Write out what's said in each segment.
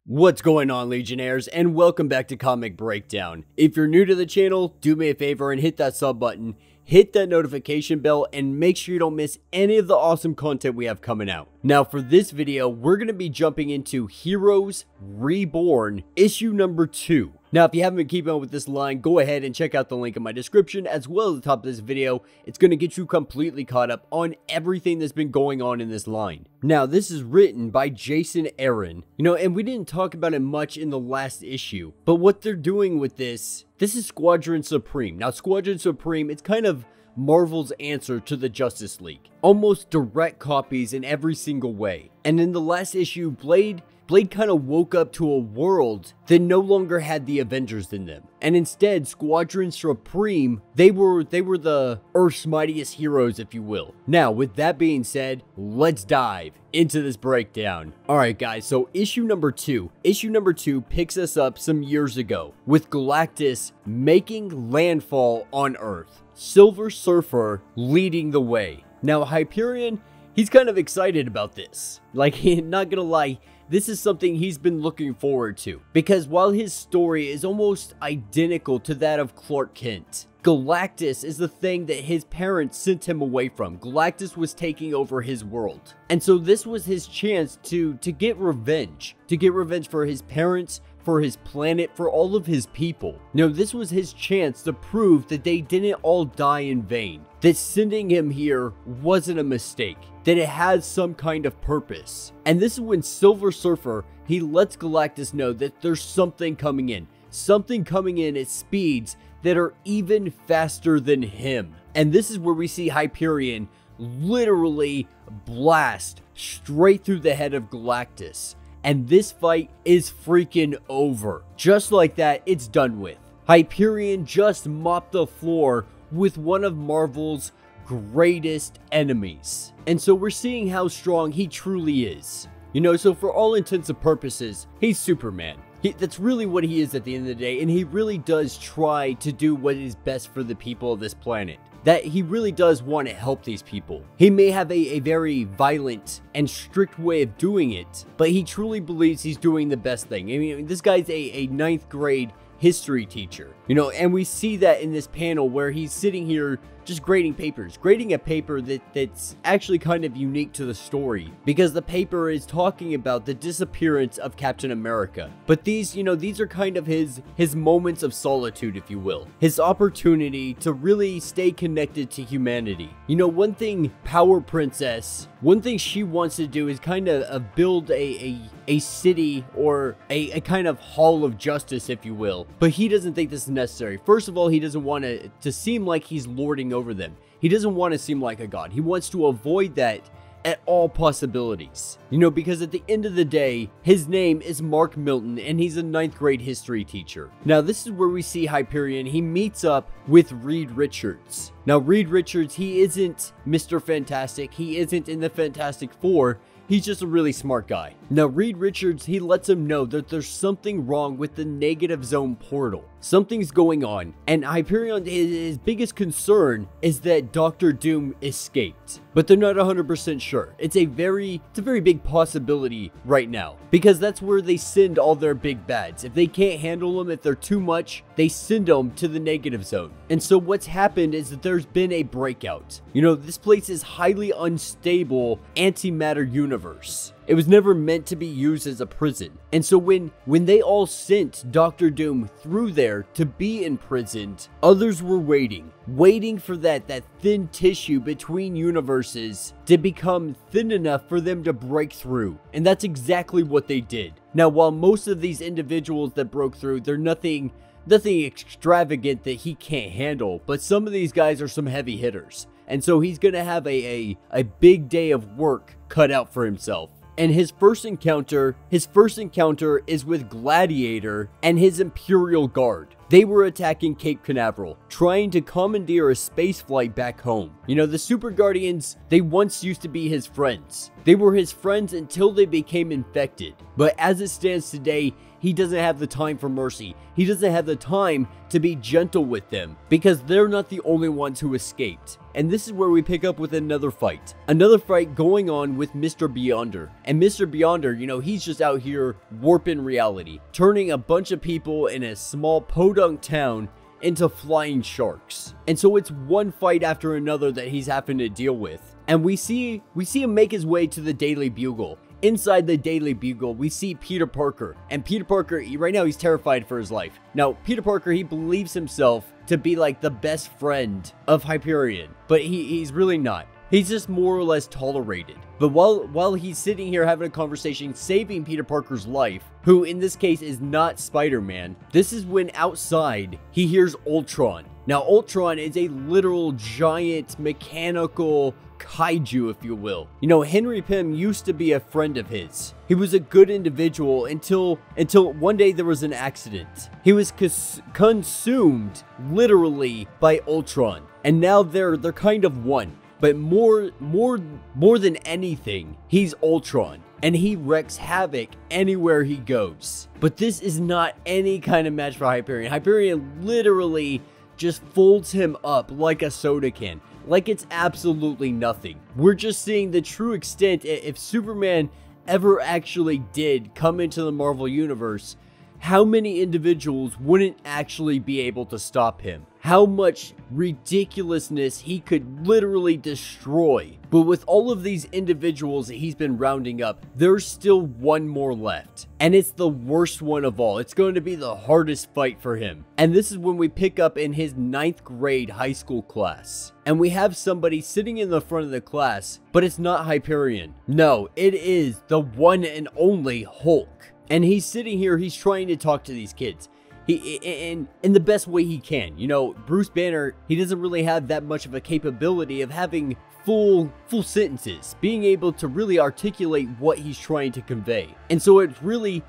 What's going on, Legionnaires, and welcome back to Comic Breakdown. If you're new to the channel, do me a favor and hit that sub button, hit that notification bell, and make sure you don't miss any of the awesome content we have coming out. Now, for this video, we're going to be jumping into Heroes Reborn, issue number 2. Now, if you haven't been keeping up with this line, go ahead and check out the link in my description as well as the top of this video. It's going to get you completely caught up on everything that's been going on in this line. Now, this is written by Jason Aaron, and we didn't talk about it much in the last issue, but what they're doing with this is Squadron Supreme. Now, Squadron Supreme, it's kind of Marvel's answer to the Justice League. Almost direct copies in every single way. And in the last issue, Blade kind of woke up to a world that no longer had the Avengers in them. And instead, Squadron Supreme, they were the Earth's mightiest heroes, if you will. Now, with that being said, let's dive into this breakdown. Alright guys, so issue number 2. Issue number 2 picks us up some years ago, with Galactus making landfall on Earth. Silver Surfer leading the way. Now, Hyperion, he's kind of excited about this. Like, not gonna lie, this is something he's been looking forward to, because while his story is almost identical to that of Clark Kent, Galactus is the thing that his parents sent him away from. Galactus was taking over his world. And so this was his chance to get revenge. To get revenge for his parents, for his planet, for all of his people. This was his chance to prove that they didn't all die in vain. That sending him here wasn't a mistake. That it has some kind of purpose. And this is when Silver Surfer, he lets Galactus know that there's something coming in. Something coming in at speeds that are even faster than him. And this is where we see Hyperion literally blast straight through the head of Galactus. And this fight is freaking over. Just like that, it's done with. Hyperion just mopped the floor with one of Marvel's greatest enemies. And so we're seeing how strong he truly is. So for all intents and purposes, he's Superman. That's really what he is at the end of the day, and he really does try to do what is best for the people of this planet. That he really does want to help these people. He may have a very violent and strict way of doing it, but he truly believes he's doing the best thing. I mean, this guy's a 9th grade history teacher, and we see that in this panel where he's sitting here just grading papers, grading a paper that's actually kind of unique to the story, because the paper is talking about the disappearance of Captain America. But these are kind of his moments of solitude, if you will, his opportunity to really stay connected to humanity. One thing Power Princess, one thing she wants to do is kind of build a city or a kind of hall of justice, if you will, but he doesn't think this is necessary. First of all, he doesn't want to seem like he's lording over them. He doesn't want to seem like a god. He wants to avoid that at all possibilities. Because at the end of the day, his name is Mark Milton and he's a 9th grade history teacher. Now, this is where we see Hyperion. He meets up with Reed Richards. Now, Reed Richards, he isn't Mr. Fantastic. He isn't in the Fantastic Four. He's just a really smart guy. Now, Reed Richards, he lets him know that there's something wrong with the negative zone portal. Something's going on, and Hyperion, his biggest concern is that Dr. Doom escaped, but they're not 100% sure. It's a very big possibility right now, because that's where they send all their big bads. If they can't handle them, if they're too much, they send them to the negative zone. And so what's happened is that there's been a breakout. This place is highly unstable antimatter universe. It was never meant to be used as a prison. And so when they all sent Dr. Doom through there to be imprisoned, others were waiting for that thin tissue between universes to become thin enough for them to break through. And that's exactly what they did. Now, while most of these individuals that broke through, they're nothing extravagant that he can't handle, but some of these guys are some heavy hitters. And so he's gonna have a big day of work cut out for himself. And his first encounter is with Gladiator and his Imperial Guard. They were attacking Cape Canaveral, trying to commandeer a space flight back home. The Super Guardians, they once used to be his friends. They were his friends until they became infected. But as it stands today, he doesn't have the time for mercy. He doesn't have the time to be gentle with them, because they're not the only ones who escaped. And this is where we pick up with another fight. Another fight going on with Mr. Beyonder. And Mr. Beyonder, you know, he's just out here warping reality, turning a bunch of people in a small podunk town into flying sharks. And so it's one fight after another that he's having to deal with. And we see him make his way to the Daily Bugle. Inside the Daily Bugle, we see Peter Parker. And Peter Parker, right now, he's terrified for his life. Now, Peter Parker, he believes himself to be like the best friend of Hyperion. But he's really not. He's just more or less tolerated. But while he's sitting here having a conversation, saving Peter Parker's life, who in this case is not Spider-Man, this is when outside he hears Ultron. Now, Ultron is a literal giant mechanical kaiju, if you will. You know, Henry Pym used to be a friend of his. He was a good individual until one day there was an accident. He was consumed literally by Ultron, and now they're kind of one. But more than anything, he's Ultron, and he wreaks havoc anywhere he goes. But this is not any kind of match for Hyperion. Hyperion literally just folds him up like a soda can, like it's absolutely nothing. We're just seeing the true extent. If Superman ever actually did come into the Marvel Universe, how many individuals wouldn't actually be able to stop him? How much ridiculousness he could literally destroy. But with all of these individuals that he's been rounding up, there's still one more left. And it's the worst one of all. It's going to be the hardest fight for him. And this is when we pick up in his 9th grade high school class. And we have somebody sitting in the front of the class, but it's not Hyperion. No, it is the one and only Hulk. And he's sitting here, he's trying to talk to these kids. In the best way he can. You know, Bruce Banner, he doesn't really have that much of a capability of having full sentences, being able to really articulate what he's trying to convey. And so it's really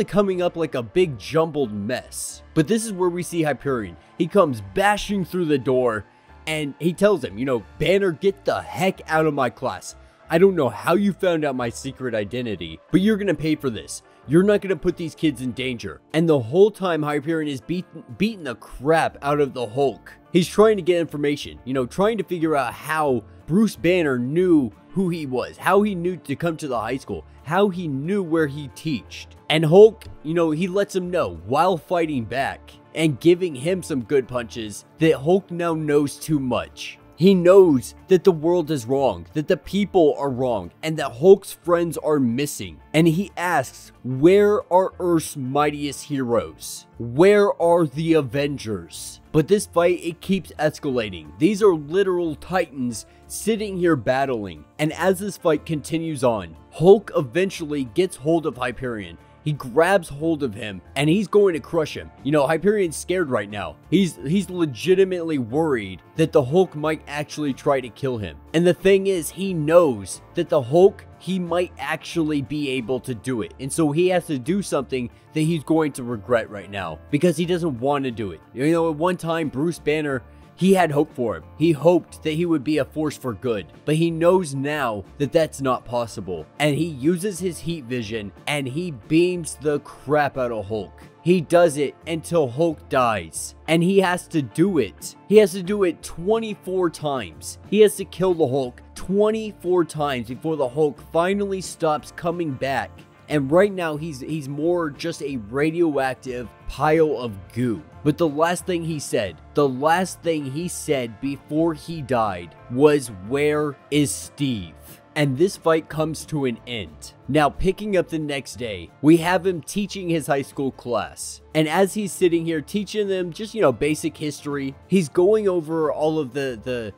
coming up like a big jumbled mess. But this is where we see Hyperion. He comes bashing through the door and he tells him, you know, Banner, get the heck out of my class. I don't know how you found out my secret identity, but you're gonna pay for this. You're not going to put these kids in danger. And the whole time Hyperion is beating the crap out of the Hulk. He's trying to get information, you know, trying to figure out how Bruce Banner knew who he was, how he knew to come to the high school, how he knew where he teached. And Hulk, you know, he lets him know while fighting back and giving him some good punches that Hulk now knows too much. He knows that the world is wrong, that the people are wrong, and that Hulk's friends are missing. And he asks, where are Earth's mightiest heroes? Where are the Avengers? But this fight, it keeps escalating. These are literal titans sitting here battling. And as this fight continues on, Hulk eventually gets hold of Hyperion. He grabs hold of him and he's going to crush him. You know, Hyperion's scared right now. He's legitimately worried that the Hulk might actually try to kill him. And the thing is, he knows that the Hulk, he might actually be able to do it. And so he has to do something that he's going to regret right now because he doesn't want to do it. You know, at one time, Bruce Banner, he had hope for him. He hoped that he would be a force for good, but he knows now that that's not possible. And he uses his heat vision and he beams the crap out of Hulk. He does it until Hulk dies. And he has to do it. He has to do it 24 times. He has to kill the Hulk 24 times before the Hulk finally stops coming back. And right now, he's more just a radioactive pile of goo. But the last thing he said before he died was, where is Steve? And this fight comes to an end. Now, picking up the next day, we have him teaching his high school class. And as he's sitting here teaching them just, you know, basic history, he's going over all of the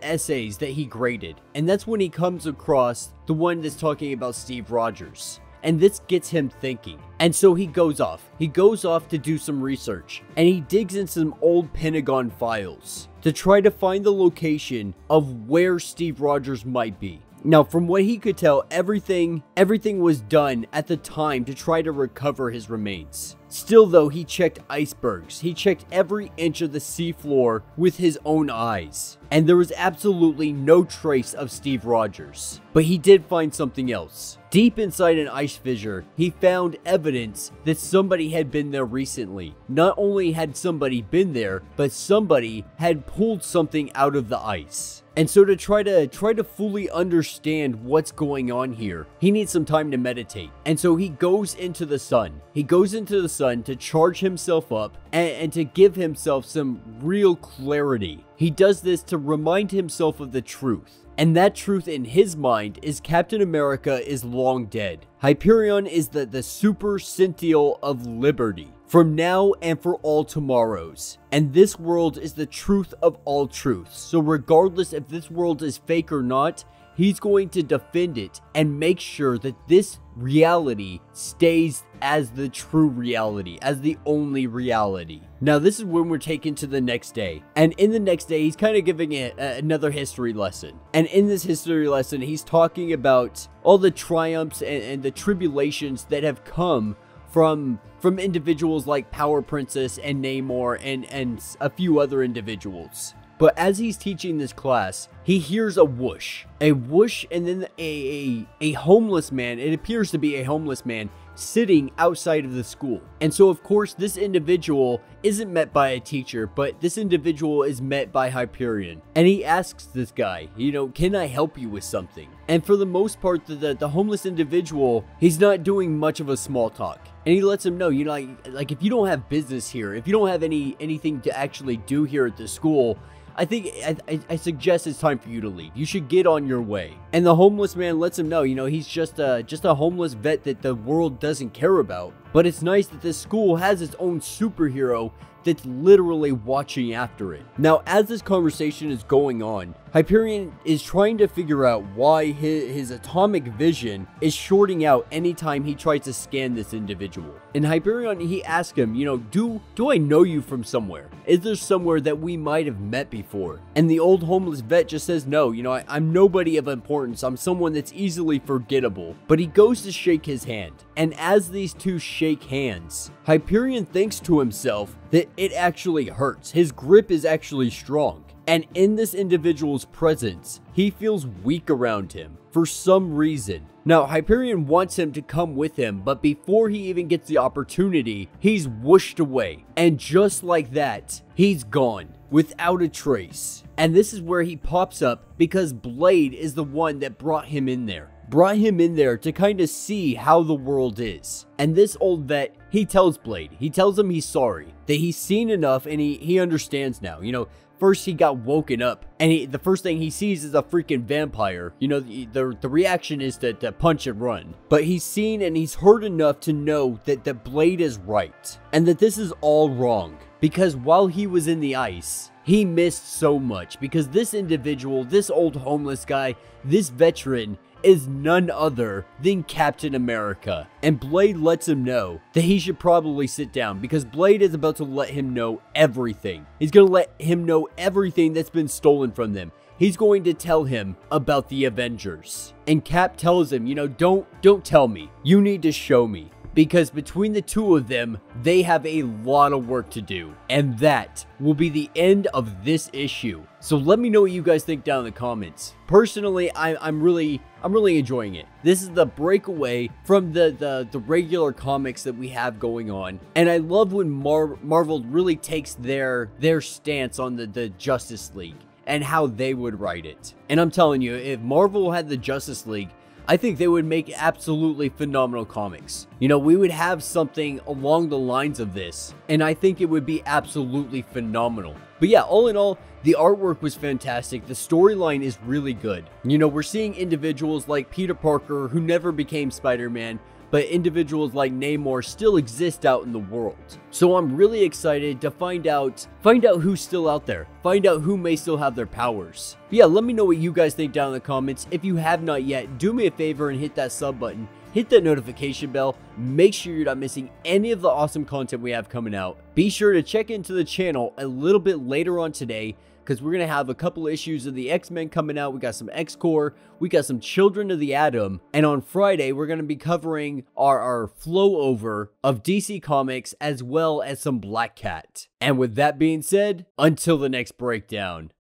essays that he graded. And that's when he comes across the one that's talking about Steve Rogers. And this gets him thinking. And so he goes off. He goes off to do some research. And he digs in some old Pentagon files to try to find the location of where Steve Rogers might be. Now, from what he could tell, everything was done at the time to try to recover his remains. Still though, he checked icebergs. He checked every inch of the seafloor with his own eyes. And there was absolutely no trace of Steve Rogers. But he did find something else. Deep inside an ice fissure, he found evidence that somebody had been there recently. Not only had somebody been there, but somebody had pulled something out of the ice. And so to try to fully understand what's going on here, he needs some time to meditate. And so he goes into the sun. He goes into the sun to charge himself up and to give himself some real clarity. He does this to remind himself of the truth. And that truth in his mind is Captain America is long dead. Hyperion is the super-sentinel of liberty. From now and for all tomorrows. And this world is the truth of all truths. So regardless if this world is fake or not, he's going to defend it and make sure that this reality stays as the true reality, as the only reality. Now this is when we're taken to the next day. And in the next day, he's kind of giving it another history lesson. And in this history lesson, he's talking about all the triumphs and the tribulations that have come from individuals like Power Princess and Namor and a few other individuals. But as he's teaching this class, he hears a whoosh, and then a homeless man, it appears to be a homeless man, sitting outside of the school. And so of course this individual isn't met by a teacher, but this individual is met by Hyperion. And he asks this guy, you know, can I help you with something? And for the most part, the homeless individual, he's not doing much of a small talk. And he lets him know, you know, like if you don't have business here, if you don't have anything to actually do here at the school, I suggest it's time for you to leave. You should get on your way. And the homeless man lets him know, you know, he's just a homeless vet that the world doesn't care about. But it's nice that this school has its own superhero that's literally watching after it. Now, as this conversation is going on, Hyperion is trying to figure out why his atomic vision is shorting out anytime he tries to scan this individual. And Hyperion, he asks him, you know, do I know you from somewhere? Is there somewhere that we might have met before? And the old homeless vet just says, no, you know, I'm nobody of importance. I'm someone that's easily forgettable. But he goes to shake his hand. And as these two shake hands, Hyperion thinks to himself that it actually hurts. His grip is actually strong. And in this individual's presence, he feels weak around him for some reason. Now, Hyperion wants him to come with him, but before he even gets the opportunity, he's whooshed away. And just like that, he's gone without a trace. And this is where he pops up because Blade is the one that brought him in there. Brought him in there to kind of see how the world is. And this old vet, he tells Blade, he tells him he's sorry, that he's seen enough and he understands now. You know, first he got woken up and the first thing he sees is a freaking vampire. You know, the reaction is to punch and run. But he's seen and he's heard enough to know that the Blade is right. And that this is all wrong. Because while he was in the ice, he missed so much. Because this individual, this old homeless guy, this veteran, is none other than Captain America. And Blade lets him know that he should probably sit down because Blade is about to let him know everything. He's going to let him know everything that's been stolen from them. He's going to tell him about the Avengers. And Cap tells him, you know, don't tell me. You need to show me. Because between the two of them, they have a lot of work to do. And that will be the end of this issue. So let me know what you guys think down in the comments. Personally, I'm really enjoying it. This is the breakaway from the regular comics that we have going on. And I love when Marvel really takes their stance on the Justice League and how they would write it. And I'm telling you, if Marvel had the Justice League, I think they would make absolutely phenomenal comics. You know, we would have something along the lines of this, and I think it would be absolutely phenomenal. But yeah, all in all, the artwork was fantastic. The storyline is really good. You know, we're seeing individuals like Peter Parker, who never became Spider-Man, but individuals like Namor still exist out in the world. So I'm really excited to find out who's still out there. Find out who may still have their powers. But yeah, let me know what you guys think down in the comments. If you have not yet, do me a favor and hit that sub button. Hit that notification bell. Make sure you're not missing any of the awesome content we have coming out. Be sure to check into the channel a little bit later on today, because we're going to have a couple issues of the X-Men coming out. We got some X-Corps, we got some Children of the Atom, and on Friday, we're going to be covering our flow over of DC Comics as well as some Black Cat. And with that being said, until the next breakdown.